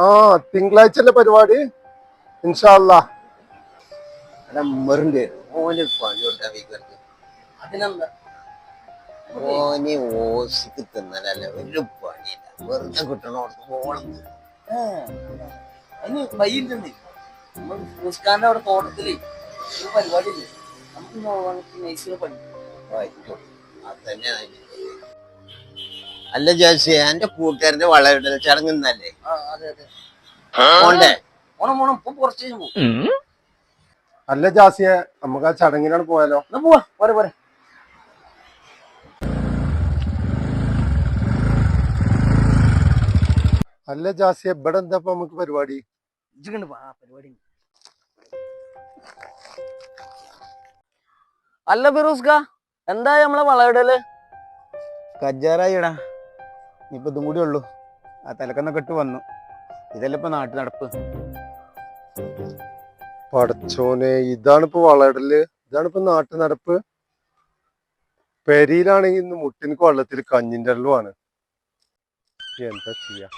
ആ തിങ്കളാഴ്ചന്റെ പരിപാടി ഇൻഷാ അല്ലാ. മെറിന്റെ ഓന് പണി കൊടുക്കാൻ വീക്കർക്ക് അതിനെന്താ ഓന് ഓസിക്ക് തിന്നലല്ല ഒരു പണിയില്ല വെറുതെ കിട്ടണോടത്ത് ഓളം അതിന് വൈകിട്ടുണ്ട് നമ്മൾ മുസ്കാന്റെ അവിടെ തോട്ടത്തില് ഒരു പരിപാടി ഉണ്ട്. നമുക്ക് നൈസിന് പണി അതന്നെ. അല്ല ജാസി എന്റെ കൂട്ടുകാരന്റെ വളരിടൽ ചടങ്ങുന്നല്ലേ അതെ അതെ പോണ്ടേ? ഓണം ഇപ്പൊ കുറച്ച് കഴിഞ്ഞ് പോകും. അല്ല ജാസിയെ നമുക്ക് ആ ചടങ്ങിനാണ് പോയാലോ? എന്നാ പോവാ പോരെ അല്ല ജാസിയെ ഇവിടെ എന്താ നമുക്ക് പരിപാടി? ഇജ്ജ് പരിപാടി. അല്ല ഫിറൂസ്ക എന്താ നമ്മളെ വളയിടല്? കജ്ജാറായിടാ ഇപ്പൊ ഇതും കൂടി ഉള്ളു. ആ തലക്കൊന്നൊക്കെ ഇട്ട് വന്നു. ഇതല്ല ഇപ്പൊ നാട്ടു നടപ്പ്. പടച്ചോനെ, ഇതാണിപ്പോ വളയിടല്, ഇതാണിപ്പോ നാട്ടു നടപ്പ്. പെരിയിലാണെങ്കിൽ ഇന്ന് മുട്ടിനക്ക് വെള്ളത്തിൽ കഞ്ഞിന്റെ വെള്ളമാണ്. എന്താ ചെയ്യാ?